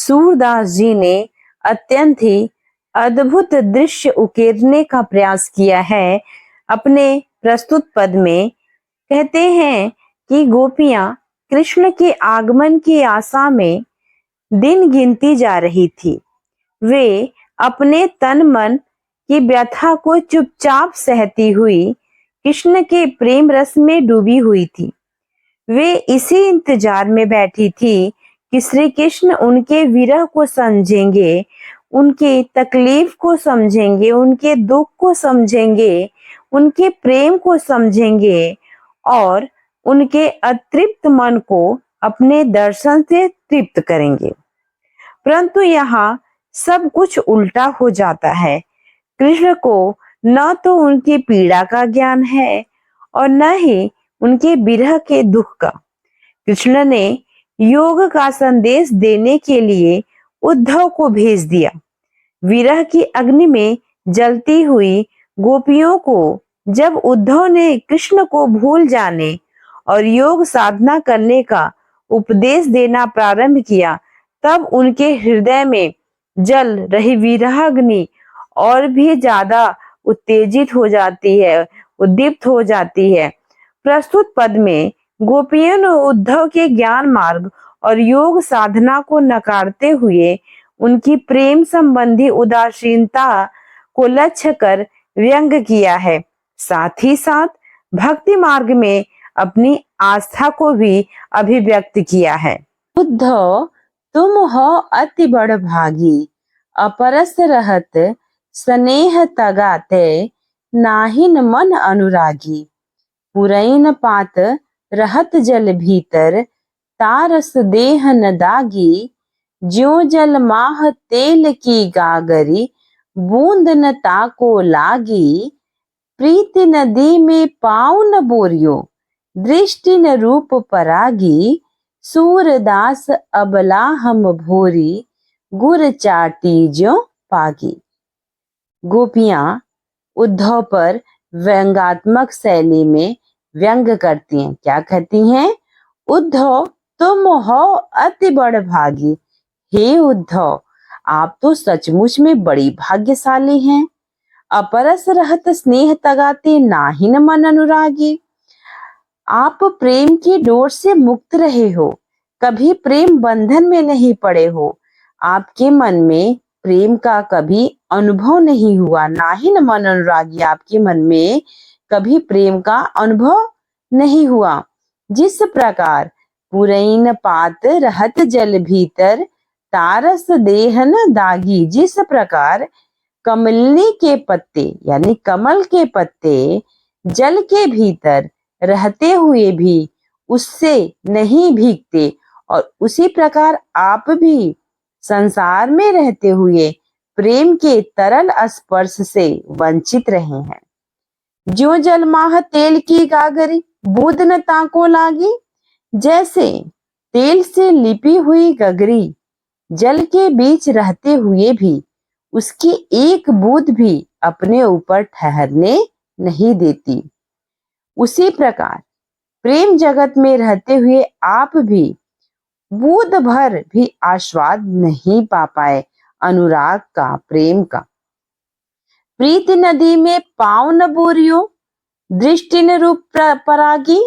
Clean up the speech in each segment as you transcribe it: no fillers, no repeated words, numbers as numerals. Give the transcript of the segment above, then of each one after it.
सूरदास जी ने अत्यंत ही अद्भुत दृश्य उकेरने का प्रयास किया है अपने प्रस्तुत पद में। कहते हैं कि गोपियां कृष्ण के आगमन की आशा में दिन गिनती जा रही थी। वे अपने तन मन की व्यथा को चुपचाप सहती हुई कृष्ण के प्रेम रस में डूबी हुई थी। वे इसी इंतजार में बैठी थी कि श्री कृष्ण उनके विरह को समझेंगे, उनकी तकलीफ को समझेंगे, उनके दुख को समझेंगे, उनके प्रेम को समझेंगे और उनके अतृप्त मन को अपने दर्शन से तृप्त करेंगे। परंतु यहाँ सब कुछ उल्टा हो जाता है। कृष्ण को न तो उनकी पीड़ा का ज्ञान है और न ही उनके विरह के दुख का। कृष्ण ने योग का संदेश देने के लिए उद्धव को भेज दिया। विरह की अग्नि में जलती हुई गोपियों को जब उद्धव ने कृष्ण को भूल जाने और योग साधना करने का उपदेश देना प्रारंभ किया, तब उनके हृदय में जल रही विरहाग्नि और भी ज्यादा उत्तेजित हो जाती है, उद्दीप्त हो जाती है। प्रस्तुत पद में गोपियों ने उद्धव के ज्ञान मार्ग और योग साधना को नकारते हुए उनकी प्रेम संबंधी उदासीनता को लक्ष्य कर व्यंग किया है। साथ ही साथ भक्ति मार्ग में अपनी आस्था को भी अभिव्यक्त किया है। उद्धव तुम हो अति बड़ भागी, अपरस रहत स्नेह तगाते, नाहिन मन अनुरागी। पुरैन पात रहत जल भीतर, तारस देह न दागी। ज्यों जल माह तेल की गागरी, बूंद न ताको लागी। प्रीति नदी में पाँव न बोरियो, दृष्टि न रूप परागी। सूरदास अबला हम भोरी, गुर चाटी ज्यों पागी। गोपियां उद्धव पर व्यंगात्मक शैली में व्यंग करती हैं। क्या कहती हैं? उद्धव तुम हो अति बड़ भागी। हे उद्धव, आप तो सचमुच में बड़ी भाग्यशाली हैं। अपरस रहत स्नेह तगाते, नाहिन मन अनुरागी। आप प्रेम की डोर से मुक्त रहे हो, कभी प्रेम बंधन में नहीं पड़े हो। आपके मन में प्रेम का कभी अनुभव नहीं हुआ, नाहिन मन अनुरागी। आपके मन में कभी प्रेम का अनुभव नहीं हुआ। जिस प्रकार पुरैन पात रहत जल भीतर, तारस देह न दागी। जिस प्रकार कमलनी के पत्ते यानी कमल के पत्ते जल के भीतर रहते हुए भी उससे नहीं भीगते, और उसी प्रकार आप भी संसार में रहते हुए प्रेम के तरल स्पर्श से वंचित रहे हैं। जो जल माह तेल की गागरी, बूंद न ताको लागी। जैसे तेल से लिपी हुई गगरी जल के बीच रहते हुए भी उसकी एक बूंद भी अपने ऊपर ठहरने नहीं देती, उसी प्रकार प्रेम जगत में रहते हुए आप भी बूंद भर भी आस्वाद नहीं पा पाए अनुराग का, प्रेम का। प्रीति नदी में पाँव न बोरियो, दृष्टि न रूप परागी।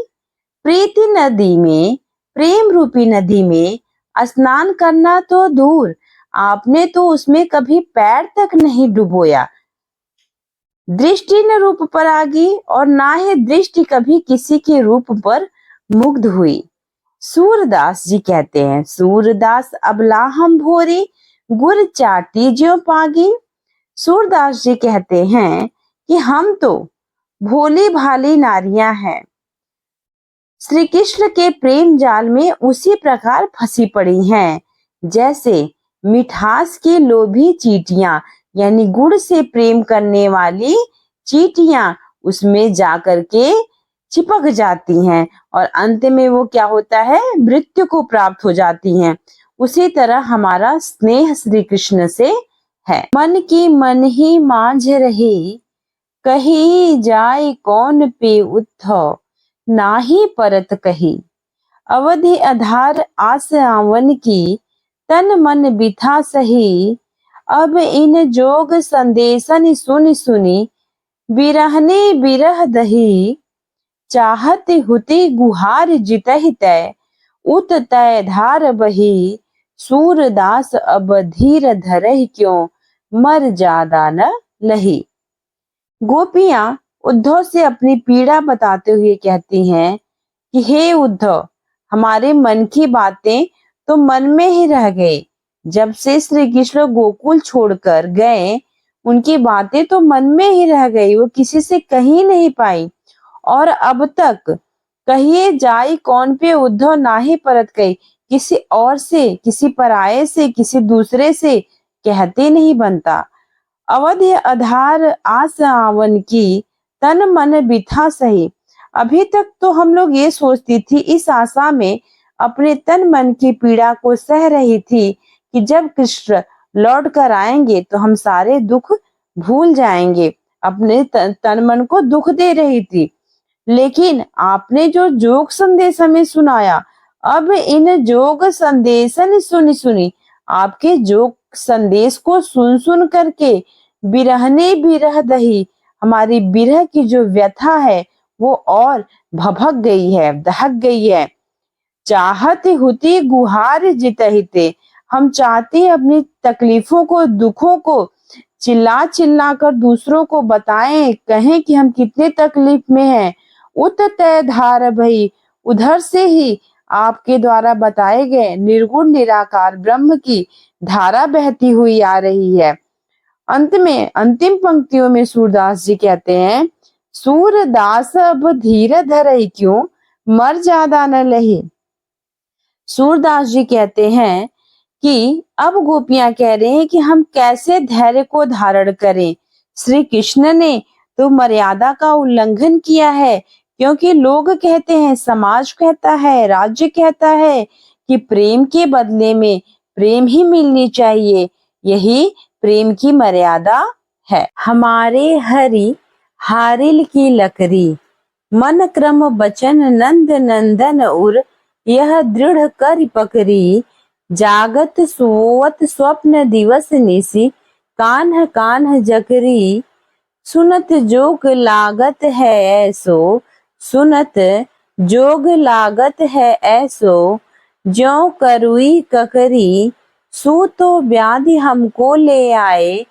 प्रीति नदी में, प्रेम रूपी नदी में स्नान करना तो दूर, आपने तो उसमें कभी पैर तक नहीं डुबोया। दृष्टि न रूप परागी, और ना ही दृष्टि कभी किसी के रूप पर मुग्ध हुई। सूरदास जी कहते हैं, सूरदास अबला हम भोरी, गुर चाटी ज्यों पागी। सूरदास जी कहते हैं कि हम तो भोली भाली नारियां हैं, श्री कृष्ण के प्रेम जाल में उसी प्रकार फंसी पड़ी हैं जैसे मिठास की लोभी चींटियां यानी गुड़ से प्रेम करने वाली चींटियां उसमें जाकर के चिपक जाती हैं और अंत में वो क्या होता है, मृत्यु को प्राप्त हो जाती हैं। उसी तरह हमारा स्नेह श्री कृष्ण से है। मन की मन ही मांझ रहे, कही जाए कौन पे उद्धव, नाही परत कही। अवधि आधार आस आवन की, तन मन बिथा सही, अब इन जोग संदेशन सुन सुनी, बिरहने बिरह दही, चाहत हुति गुहार जितहि तय, उत तय धार बही, सूरदास अब धीर धरहि क्यों, मर जादा न लही। गोपियां उद्धव से अपनी पीड़ा बताते हुए कहती हैं कि हे उद्धव, हमारे मन की बातें तो मन में ही रह गई। जब से श्री कृष्ण गोकुल छोड़कर गए, उनकी बातें तो मन में ही रह गई, वो किसी से कही नहीं पाई। और अब तक कहिए जाई कौन पे उद्धव नाही परत गई, किसी और से, किसी पराये से, किसी दूसरे से कहते नहीं बनता। अवध आधार आस आवन की, तन मन बिथा सही। अभी तक तो हम लोग ये सोचती थी, इस आशा में अपने तन मन की पीड़ा को सह रही थी कि जब कृष्ण लौट कर आएंगे तो हम सारे दुख भूल जाएंगे। अपने तन मन को दुख दे रही थी। लेकिन आपने जो जोग संदेश हमें सुनाया, अब इन जोग संदेशन सुनी सुनी, आपके जोग संदेश को सुन सुन करके बिरहने बिरह दही, हमारी बिरह की जो व्यथा है वो और भभक गई है, दहक गई है। चाहत हुती गुहार जितहिते, हम चाहते हैं अपनी तकलीफों को, दुखों को चिल्ला चिल्ला कर दूसरों को बताएं, कहें कि हम कितने तकलीफ में हैं। उत तय धार भई, उधर से ही आपके द्वारा बताए गए निर्गुण निराकार ब्रह्म की धारा बहती हुई आ रही है। अंत में अंतिम पंक्तियों में सूरदास जी कहते हैं, सूरदास अब धीर धरई क्यों, मर जादा न लही। सूरदास जी कहते हैं कि अब गोपियां कह रहे हैं कि हम कैसे धैर्य को धारण करें। श्री कृष्ण ने तो मर्यादा का उल्लंघन किया है, क्योंकि लोग कहते हैं, समाज कहता है, राज्य कहता है कि प्रेम के बदले में प्रेम ही मिलनी चाहिए, यही प्रेम की मर्यादा है। हमारे हरि हारिल की लकड़ी, मन क्रम बचन नंद नंदन उर, यह दृढ़ कर पकड़ी, जागत सोवत स्वप्न दिवस निसी, कान्ह कान्ह जकरी, सुनत जोग लागत है ऐसो, सुनत जोग लागत है ऐसो, ज्यों करुई ककरी, सो तो व्याधि हमको ले आए,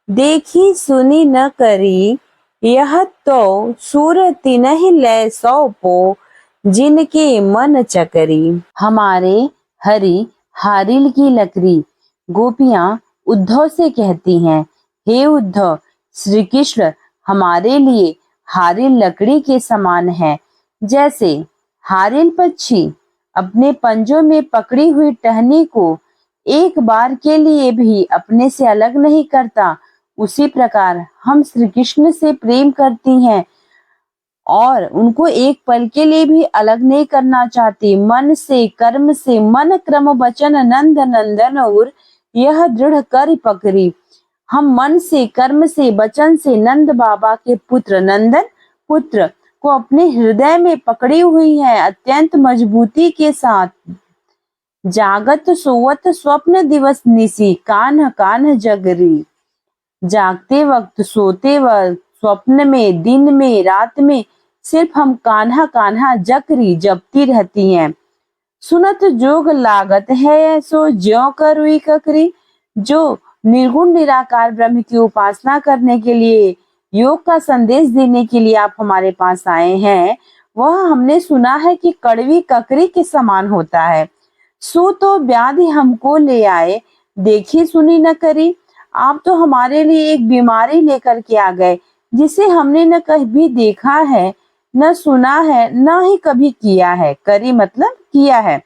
देखी सुनी न करी, यह तो सूर तिनहि ले सौपो, जिनके मन चकरी। हमारे हरि हारिल की लकड़ी, गोपियां उद्धव से कहती हैं, हे उद्धव, श्री कृष्ण हमारे लिए हारिल लकड़ी के समान है। जैसे हारिल पक्षी अपने पंजों में पकड़ी हुई टहनी को एक बार के लिए भी अपने से अलग नहीं करता, उसी प्रकार हम श्री कृष्ण से प्रेम करती हैं और उनको एक पल के लिए भी अलग नहीं करना चाहती। मन से, कर्म से, मन क्रम वचन नंद नंदन उर, यह दृढ़ कर पकड़ी। हम मन से, कर्म से, वचन से नंद बाबा के पुत्र, नंदन पुत्र को अपने हृदय में पकड़ी हुई है अत्यंत मजबूती के साथ। जागत सोवत स्वप्न दिवस निसी, कान्ह कान्ह जगरी। जागते वक्त, सोते वक्त, स्वप्न में, दिन में, रात में सिर्फ हम कान्हा कान्हा जकरी जपती रहती हैं। सुनत जोग लागत है सो ज्यों करुई ककरी, जो निर्गुण निराकार ब्रह्म की उपासना करने के लिए, योग का संदेश देने के लिए आप हमारे पास आए हैं, वह हमने सुना है कि कड़वी ककरी के समान होता है। सो तो व्याधि हमको ले आए, देखी सुनी न करी, आप तो हमारे लिए एक बीमारी लेकर के आ गए, जिसे हमने न कभी देखा है, न सुना है, न ही कभी किया है। करी मतलब किया है।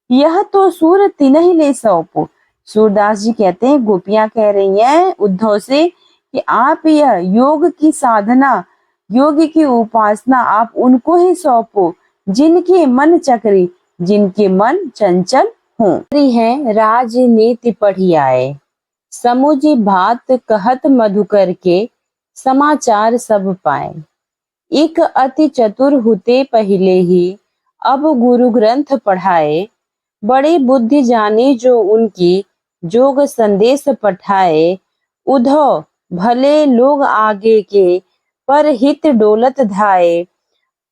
यह तो सूर तिनहि ले सौंपो। सूरदास जी कहते हैं, गोपियां कह रही हैं उद्धव से कि आप यह योग की साधना, योग की उपासना आप उनको ही सौंपो जिनके मन चक्री, जिनके मन चंचल हों। है राजनीति पढ़ी आए, समुझी भात कहत मधुकर के, समाचार सब पाए। एक अति चतुर हुते पहले ही, अब गुरु ग्रंथ पढ़ाए, बड़ी बुद्धि जानी जो उनकी जोग संदेश पठाए। उधो भले लोग आगे के, पर हित डोलत धाये।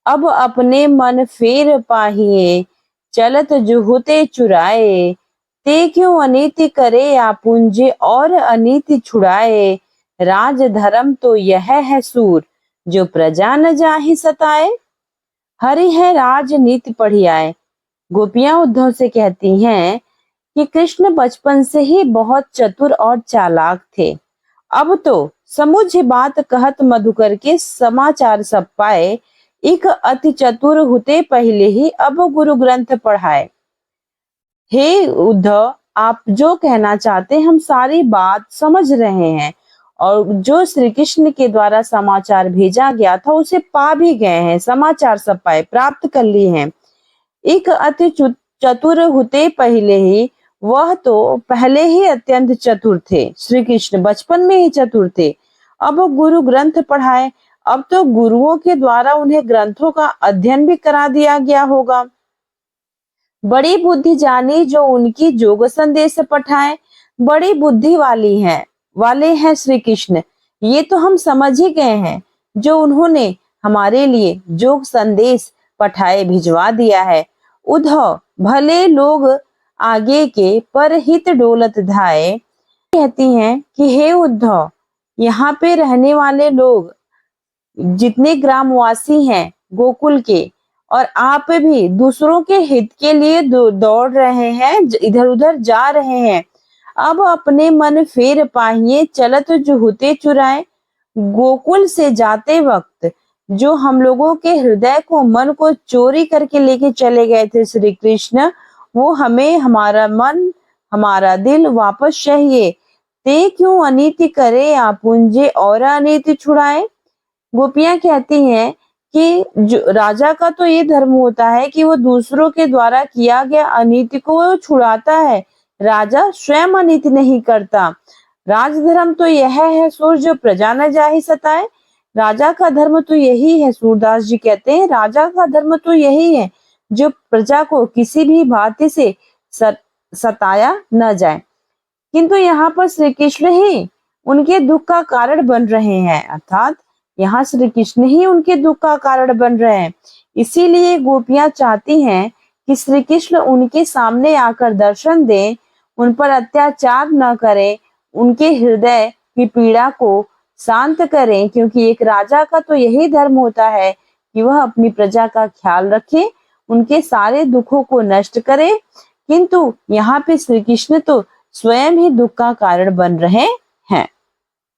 अब अपने मन फेर पाहिए, चलत जुहुते चुराए। ते क्यों अनीति करे आपुंजे, और अनीति छुड़ाए। राज धर्म तो यह है सूर, जो प्रजा न जाहि सताए। हरि है राजनीति पढ़ियाए। गोपियां उद्धव से कहती हैं कि कृष्ण बचपन से ही बहुत चतुर और चालाक थे। अब तो समुझ बात कहत मधुकर के समाचार सब पाए। एक अति चतुर हुते पहले ही अब गुरु ग्रंथ पढ़ाए। हे उद्धव, आप जो कहना चाहते हम सारी बात समझ रहे हैं, और जो श्री कृष्ण के द्वारा समाचार भेजा गया था उसे पा भी गए हैं, समाचार सब पाए, प्राप्त कर लिए हैं। एक अति चतुर होते पहले ही, वह तो पहले ही अत्यंत चतुर थे। श्री कृष्ण बचपन में ही चतुर थे। अब गुरु ग्रंथ पढ़ाए, अब तो गुरुओं के द्वारा उन्हें ग्रंथों का अध्ययन भी करा दिया गया होगा। बड़ी बुद्धि जानी जो उनकी जोग संदेश पठाए। बड़ी बुद्धि वाले हैं श्री कृष्ण, ये तो हम समझ ही गए हैं। जो उन्होंने हमारे लिए जोग संदेश पठाए, भिजवा दिया है। उद्धव भले लोग आगे के, पर हित डोलत धाये। कहती हैं कि हे उद्धव, यहाँ पे रहने वाले लोग जितने ग्रामवासी हैं गोकुल के, और आप भी दूसरों के हित के लिए दौड़ रहे हैं, इधर उधर जा रहे हैं। अब अपने मन फेर पाहिए, चलत जुहुते चुराए। गोकुल से जाते वक्त जो हम लोगों के हृदय को, मन को चोरी करके लेके चले गए थे श्री कृष्ण, वो हमें हमारा मन, हमारा दिल वापस चाहिए। ते क्यों अनीति करे आपुंजे, और अनीति छुड़ाए। गोपियां कहती हैं कि जो राजा का तो ये धर्म होता है कि वो दूसरों के द्वारा किया गया अनीति को वो छुड़ाता है। राजा स्वयं अनीति नहीं करता। राजधर्म तो यह है सूर, जो प्रजा न जाहि सताए। राजा का धर्म तो यही है, सूरदास जी कहते हैं राजा का धर्म तो यही है, जो प्रजा को किसी भी भांति से सताया न जाए। किंतु यहाँ पर श्री कृष्ण ही उनके दुख का कारण बन रहे हैं, अर्थात यहाँ श्री कृष्ण ही उनके दुख का कारण बन रहे हैं। इसीलिए गोपियां चाहती हैं कि श्री कृष्ण उनके सामने आकर दर्शन दें, उन पर अत्याचार न करें, उनके हृदय की पीड़ा को शांत करें, क्योंकि एक राजा का तो यही धर्म होता है कि वह अपनी प्रजा का ख्याल रखे, उनके सारे दुखों को नष्ट करे। किंतु यहाँ पे श्री कृष्ण तो स्वयं ही दुख का कारण बन रहे